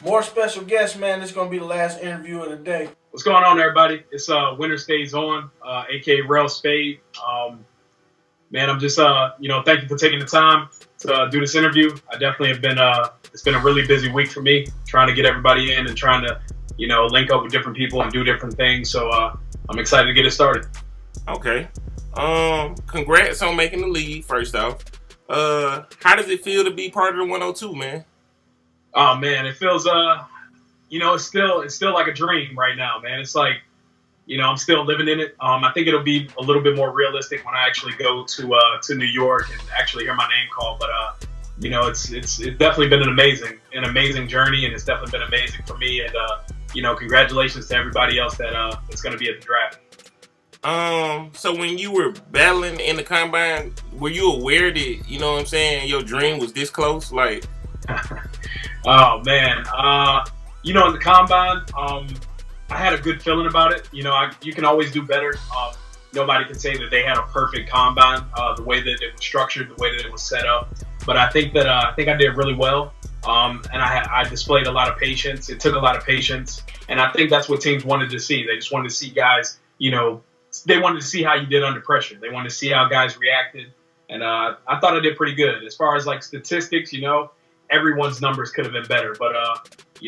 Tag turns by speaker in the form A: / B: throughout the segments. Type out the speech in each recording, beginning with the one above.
A: More special guests, man. This is gonna be the last interview of the day.
B: What's going on, everybody? It's Winter Stays On, aka Rel Spade. Man, I'm just thank you for taking the time to do this interview. I definitely have been it's been a really busy week for me, trying to get everybody in and trying to link up with different people and do different things. So I'm excited to get it started.
C: Okay. Congrats on making the league. First off, how does it feel to be part of the 102, man?
B: Oh man, it feels it's still like a dream right now, man. It's like, I'm still living in it. I think it'll be a little bit more realistic when I actually go to New York and actually hear my name called. But it's definitely been an amazing journey, and it's definitely been amazing for me. And congratulations to everybody else that's going to be at the draft.
C: So when you were battling in the combine, were you aware that your dream was this close? Like,
B: oh man, in the combine, I had a good feeling about it. You can always do better. Nobody can say that they had a perfect combine, the way that it was structured, the way that it was set up. But I think that I did really well. And I displayed a lot of patience. It took a lot of patience. And I think that's what teams wanted to see. They just wanted to see guys, they wanted to see how you did under pressure. They wanted to see how guys reacted. And I thought I did pretty good. As far as like statistics, everyone's numbers could have been better. But,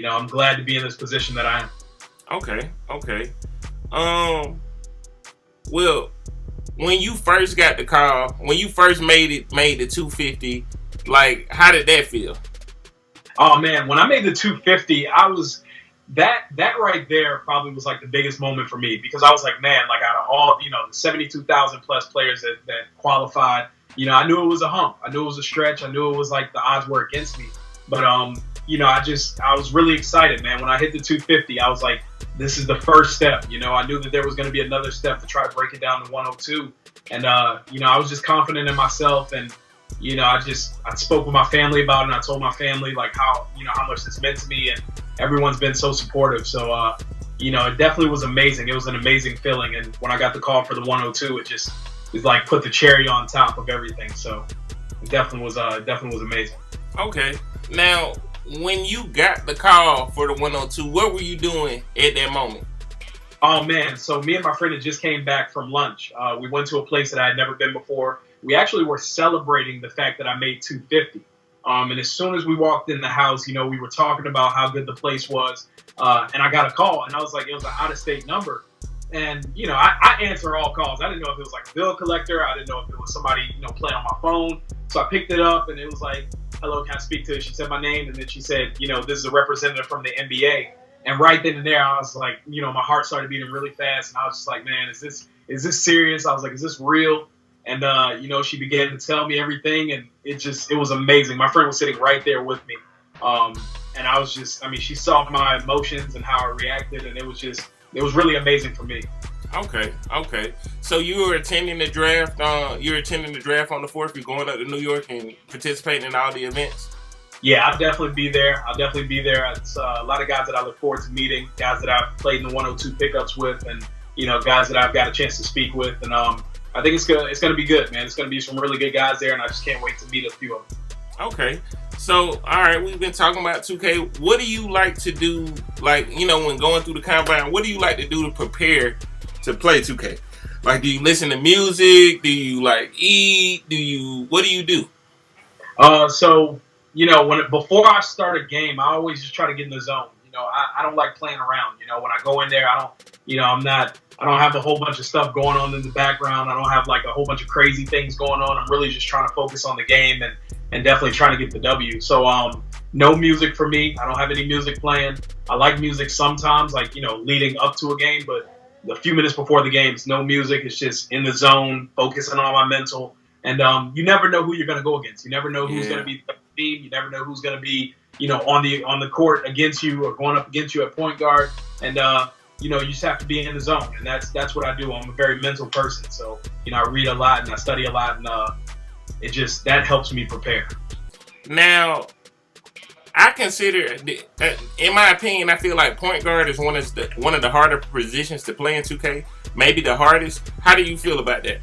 B: I'm glad to be in this position that I am.
C: Okay. Well, when you first got the call, when you first made the 250, like, how did that feel?
B: Oh man, when I made the 250, I was that right there probably was like the biggest moment for me, because I was like, man, like out of all, the 72,000 plus players that qualified, I knew it was a hump. I knew it was a stretch. I knew it was like the odds were against me. But, I was really excited, man. When I hit the 250, I was like, this is the first step. I knew that there was going to be another step to try to break it down to 102. And, I was just confident in myself. And, I spoke with my family about it, and I told my family like how much this meant to me, and everyone's been so supportive. So, it definitely was amazing. It was an amazing feeling. And when I got the call for the 102, it like put the cherry on top of everything. So it definitely was amazing.
C: Okay. Now, when you got the call for the 102, what were you doing at that moment?
B: Oh man, so me and my friend had just came back from lunch. We went to a place that I had never been before. We actually were celebrating the fact that I made 250. And as soon as we walked in the house, we were talking about how good the place was. And I got a call, and I was like, it was an out-of-state number. And, I answer all calls. I didn't know if it was like a bill collector. I didn't know if it was somebody, playing on my phone. So I picked it up, and it was like, hello, can I speak to you? She said my name, and then she said, this is a representative from the NBA. And right then and there, I was like, my heart started beating really fast, and I was just like, man, is this serious? I was like, is this real? And she began to tell me everything, and it was amazing. My friend was sitting right there with me, and I was she saw my emotions and how I reacted, and it was really amazing for me.
C: Okay. So you were attending the draft. You're attending the draft on the 4th. You're going up to New York and participating in all the events.
B: Yeah, I'll definitely be there. It's a lot of guys that I look forward to meeting, guys that I've played in the 102 pickups with, and guys that I've got a chance to speak with. And I think it's gonna be good, man. It's gonna be some really good guys there, and I just can't wait to meet a few of them.
C: Okay. So, all right, we've been talking about 2K. What do you like to do, like, when going through the combine? What do you like to do to prepare to play 2K? Like, do you listen to music? Do you like eat? What do you do?
B: So before I start a game, I always just try to get in the zone. I don't like playing around. When I go in there, I don't have a whole bunch of stuff going on in the background. I don't have like a whole bunch of crazy things going on. I'm really just trying to focus on the game and definitely trying to get the W. So no music for me. I don't have any music playing. I like music sometimes, like leading up to a game, but a few minutes before the game, it's no music. It's just in the zone, focusing on my mental. And you never know who you're going to go against. You never know who's going to be the team. You never know who's going to be, on the court against you or going up against you at point guard. And you just have to be in the zone. And that's what I do. I'm a very mental person. So, I read a lot and I study a lot, and that helps me prepare.
C: Now, I consider, in my opinion, I feel like point guard is one of the harder positions to play in 2K. Maybe the hardest. How do you feel about that?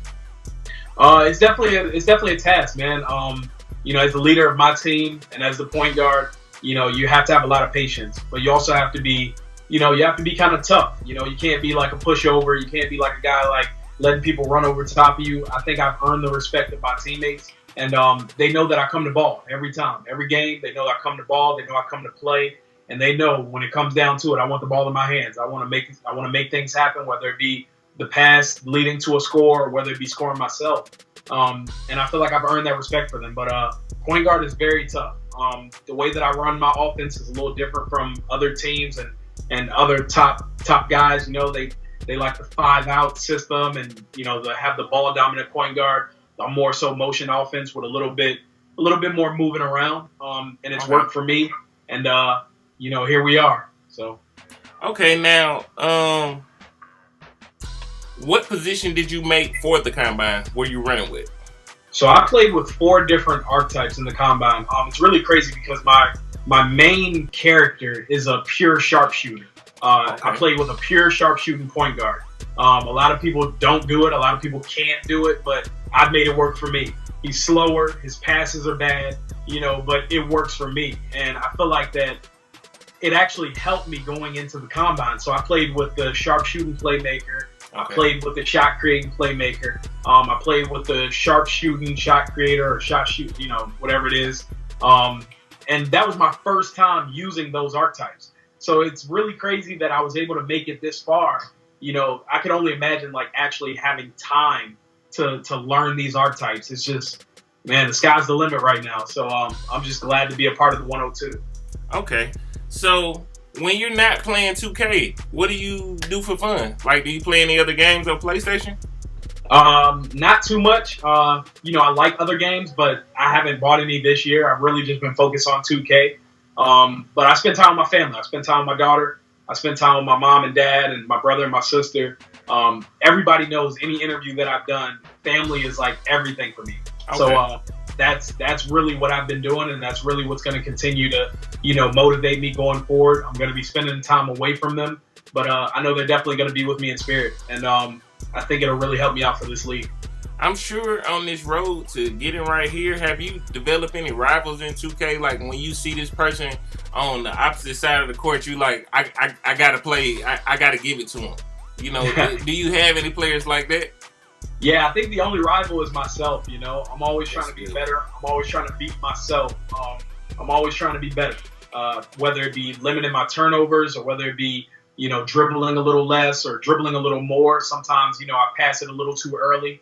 B: It's definitely a task, man. As the leader of my team and as the point guard, you have to have a lot of patience, but you also have to be, you have to be kind of tough. You can't be like a pushover. You can't be like a guy like letting people run over top of you. I think I've earned the respect of my teammates, and they know that I come to ball every time, every game. They know I come to ball. They know I come to play, and they know when it comes down to it, I want the ball in my hands. I want to make things happen, whether it be the pass leading to a score or whether it be scoring myself. And I feel like I've earned that respect for them. But point guard is very tough. The way that I run my offense is a little different from other teams and other top guys. They like the 5-out system, and they have the ball dominant point guard. I'm more so motion offense with a little bit more moving around. And it's worked for me. And here we are. So
C: okay, now what position did you make for the combine? Were you running with?
B: So I played with 4 different archetypes in the combine. It's really crazy because my main character is a pure sharpshooter. I played with a pure sharpshooting point guard. A lot of people don't do it. A lot of people can't do it, but I've made it work for me. He's slower. His passes are bad, but it works for me. And I feel like that it actually helped me going into the combine. So I played with the sharpshooting playmaker. I played with the shot creating playmaker. I played with the sharp shooting shot creator or shot shoot, whatever it is. And that was my first time using those archetypes. So it's really crazy that I was able to make it this far. I could only imagine like actually having time to learn these archetypes. It's just, man, the sky's the limit right now. So I'm just glad to be a part of the 102.
C: Okay. So when you're not playing 2K, what do you do for fun? Like, do you play any other games on PlayStation?
B: Not too much. I like other games, but I haven't bought any this year. I've really just been focused on 2K. But I spend time with my family. I spend time with my daughter. I spend time with my mom and dad and my brother and my sister. Everybody knows any interview that I've done, family is like everything for me. Okay. So that's really what I've been doing, and that's really what's going to continue to, motivate me going forward. I'm going to be spending time away from them, but I know they're definitely going to be with me in spirit, and I think it'll really help me out for this league.
C: I'm sure on this road to getting right here, have you developed any rivals in 2K? Like when you see this person on the opposite side of the court, you like, I got to play, I got to give it to him. Do you have any players like that?
B: Yeah, I think the only rival is myself. I'm always trying to be better. I'm always trying to beat myself. I'm always trying to be better, whether it be limiting my turnovers or whether it be, dribbling a little less or dribbling a little more. Sometimes, I pass it a little too early.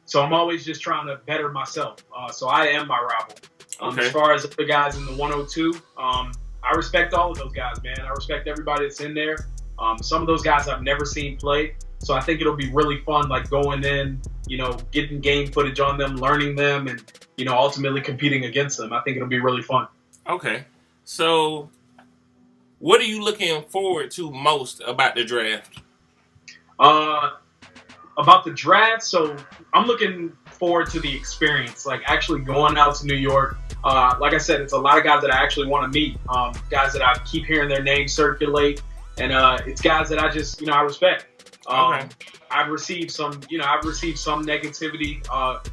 B: So I'm always just trying to better myself. So I am my rival. As far as the guys in the 102, I respect all of those guys, man. I respect everybody that's in there. Some of those guys I've never seen play. So I think it'll be really fun, like going in, getting game footage on them, learning them, and, ultimately competing against them. I think it'll be really fun.
C: Okay. So what are you looking forward to most about the draft?
B: About the draft, so I'm looking forward to the experience, like actually going out to New York. Like I said, it's a lot of guys that I actually want to meet, guys that I keep hearing their names circulate, and it's guys that I just, I respect. I've received some negativity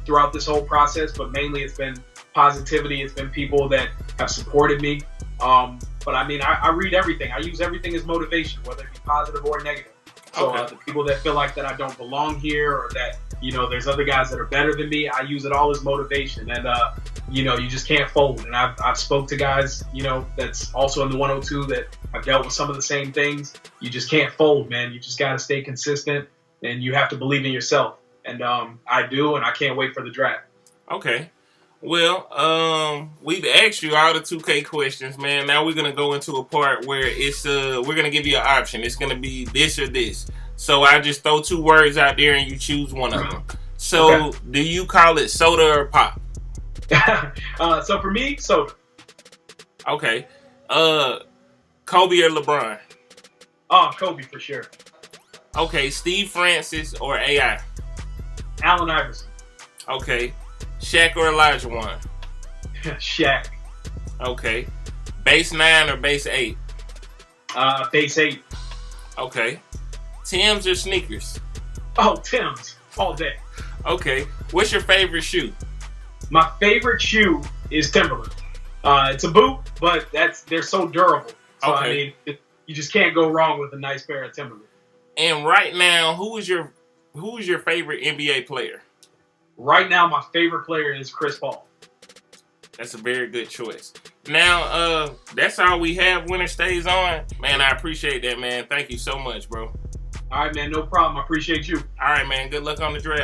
B: throughout this whole process, but mainly it's been positivity. It's been people that have supported me. But I mean, I read everything. I use everything as motivation, whether it be positive or negative. So the people that feel like that I don't belong here or that, there's other guys that are better than me, I use it all as motivation. And, you just can't fold. And I've spoke to guys, that's also in the 102 that I've dealt with some of the same things. You just can't fold, man. You just got to stay consistent and you have to believe in yourself. And I do, and I can't wait for the draft.
C: Okay. Well, we've asked you all the 2K questions, man. Now we're gonna go into a part where it's we're gonna give you an option. It's gonna be this or this. So I just throw 2 words out there and you choose one of them. So do you call it soda or pop?
B: So for me, soda.
C: Okay. Kobe or LeBron?
B: Oh, Kobe for sure.
C: Okay, Steve Francis or AI?
B: Allen Iverson.
C: Okay. Shaq or Elijah Wan?
B: Shaq.
C: Okay. Base 9 or base 8?
B: Base 8.
C: Okay. Timbs or sneakers?
B: Oh, Timbs. All day.
C: Okay. What's your favorite shoe?
B: My favorite shoe is Timberland. It's a boot, but they're so durable. So
C: Okay.
B: I mean, you just can't go wrong with a nice pair of Timberlands.
C: And right now, who is your favorite NBA player?
B: Right now, my favorite player is Chris Paul.
C: That's a very good choice. Now, that's all we have. Winner stays on. Man, I appreciate that, man. Thank you so much, bro.
B: All right, man, no problem. I appreciate you.
C: All right, man. Good luck on the draft.